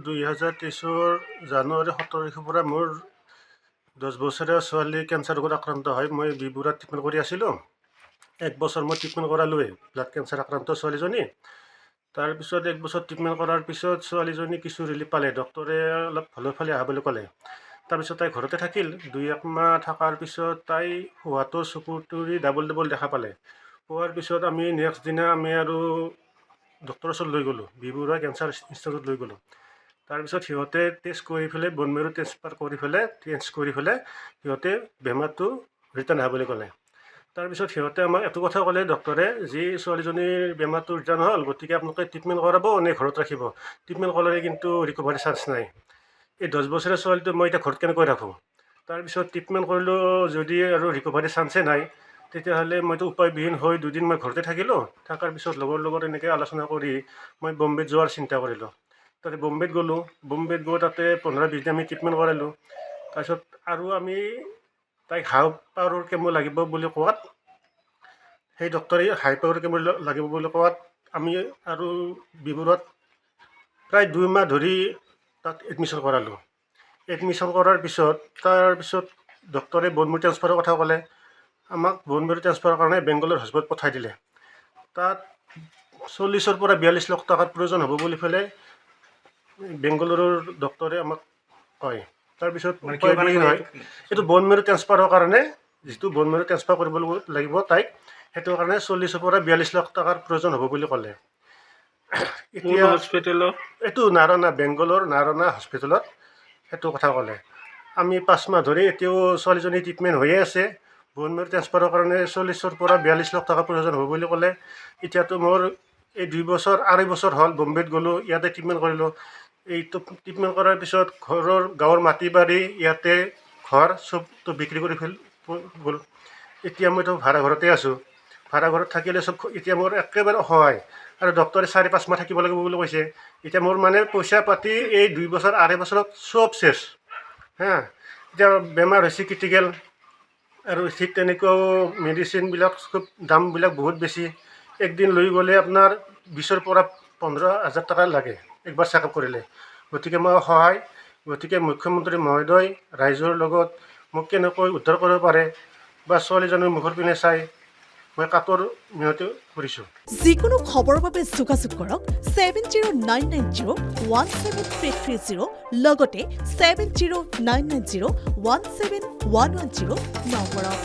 2023 জানুৱাৰী 17 তাৰিখৰ পৰা মোৰ 10 বছৰীয়া ছোৱালী কেঞ্চাৰ ৰোগত আক্ৰান্ত হয়। মই বিবুৰাত ট্ৰিটমেণ্ট কৰি আছিলোঁ। 1 বছৰ মই ট্ৰিটমেণ্ট কৰালোৱেই ব্লাড কেঞ্চাৰ আক্ৰান্ত ছোৱালীজনী। তাৰপিছত 1 বছৰ ট্ৰিটমেণ্ট কৰাৰ পিছত ছোৱালীজনী কিছু ৰিলিফ পালে, ডক্টৰে অলপ ভালৰ ফালে অহা বুলি ক'লে। তাৰপিছত তাই ঘৰতে থাকিল। 2-1 মাহ থকাৰ পিছত তাই হোৱাটো চকুটোৰে ডাবল দেখা পালে। পোৱাৰ পিছত আমি নেক্সট দিনা আমি আৰু ডক্টৰৰ ওচৰত লৈ গ'লোঁ, বিবৰুৱা কেঞ্চাৰ ইনষ্টিটিউটত লৈ গ'লোঁ। তাৰপিছত সিহঁতে টেষ্ট কৰি পেলাই বন মেৰু ট্ৰেন্সফাৰ কৰি পেলাই সিহঁতে বেমাৰটো ৰিটাৰ্ণ অহা বুলি ক'লে। তাৰপিছত সিহঁতে আমাক এইটো কথা ক'লে ডক্টৰে, যি ছোৱালীজনীৰ বেমাৰটো ৰিটাৰ্ণ হ'ল, গতিকে আপোনালোকে ট্ৰিটমেণ্ট কৰাব নে ঘৰত ৰাখিব। ট্ৰিটমেণ্ট কৰিলে কিন্তু ৰিকভাৰী চান্স নাই। এই 10 বছৰীয়া ছোৱালীটো মই এতিয়া ঘৰত কেনেকৈ ৰাখোঁ। তাৰপিছত ট্ৰিটমেণ্ট কৰিলোঁ, যদি আৰু ৰিকভাৰী চান্সে নাই, তেতিয়াহ'লে মইতো উপায়বিহীন হৈ 2 দিন মই ঘৰতে থাকিলোঁ। থকাৰ পিছত লগৰ লগত এনেকৈ আলোচনা কৰি মই বম্বেত যোৱাৰ চিন্তা কৰিলোঁ। তাতে বম্বেত গ'লোঁ। বম্বেত গৈ তাতে 15-20 দিন আমি ট্ৰিটমেণ্ট কৰালোঁ। তাৰপিছত আৰু আমি তাইক হাই পাৱাৰৰ কেমো লাগিব বুলি কোৱাত, সেই ডক্টৰে হাই পাৱাৰৰ কেমো লাগিব বুলি কোৱাত আমি আৰু বিবৰুৱাত প্ৰায় 2 মাহ ধৰি তাত এডমিশ্যন কৰালোঁ। এডমিশ্যন কৰাৰ পিছত তাৰপিছত ডক্টৰে বন মেৰু ট্ৰেন্সফাৰৰ কথা ক'লে। আমাক বন মেৰু ট্ৰেন্সফাৰৰ কাৰণে বেংগলৰ হস্পিটেলত পঠাই দিলে। তাত 40 পৰা 42 লাখ টকাৰ প্ৰয়োজন হ'ব বুলি পেলাই বেংগলোৰৰ ডক্টৰে আমাক কয়। তাৰপিছত এইটো বন মেৰু ট্ৰেন্সফাৰৰ কাৰণে, যিটো বন মেৰু ট্ৰেন্সফাৰ কৰিব লাগিব তাইক, সেইটো কাৰণে 40 পৰা 42 লাখ টকাৰ প্ৰয়োজন হ'ব বুলি ক'লে। এতিয়া হস্পিটেলত এইটো নাৰায়ণা, বেংগলৰ নাৰায়ণা হস্পিটেলত সেইটো কথা ক'লে। আমি 5 মাহ ধৰি এতিয়াও ছোৱালীজনী ট্ৰিটমেণ্ট হৈয়ে আছে। বন মেৰু ট্ৰেন্সফাৰৰ কাৰণে 40 পৰা 42 লাখ টকাৰ প্ৰয়োজন হ'ব বুলি ক'লে। এতিয়াতো মোৰ এই 2 বছৰ 2.5 বছৰ হ'ল বম্বেত গ'লোঁ, ইয়াতে ট্ৰিটমেণ্ট কৰিলোঁ। এইটো ট্ৰিটমেণ্ট কৰাৰ পিছত গাঁৱৰ মাটি বাৰী ইয়াতে ঘৰ চবটো বিক্ৰী কৰি গ'ল। এতিয়া মইতো ভাড়া ঘৰতে আছোঁ। ভাড়া ঘৰত থাকিলে চব এতিয়া মোৰ একেবাৰে অসহায়, আৰু ডক্টৰে 4-5 মাহ থাকিব লাগিব বুলি কৈছে। এতিয়া মোৰ মানে পইচা পাতি এই 2 বছৰ 2.5 বছৰত চব চেছ এতিয়া বেমাৰ হৈছে ক্ৰিটিকেল, আৰু ঠিক তেনেকুৱাও মেডিচিনবিলাক চব দামবিলাক বহুত বেছি। একদিন লৈ গ'লে আপোনাৰ 20 পৰা 15,000 টকা লাগে একবাৰ চেকআপ কৰিলে। গতিকে মই অসহায়। গতিকে মুখ্যমন্ত্ৰী মহোদয় ৰাইজৰ লগত মোক কেনেকৈ উদ্ধাৰ কৰিব পাৰে, বা ছোৱালীজনীৰ মুখৰ পিনে চাই মই কাতৰ মিনতি কৰিছোঁ। যিকোনো খবৰৰ বাবে যোগাযোগ কৰক 7099017330 লগতে 7099017110 নম্বৰত।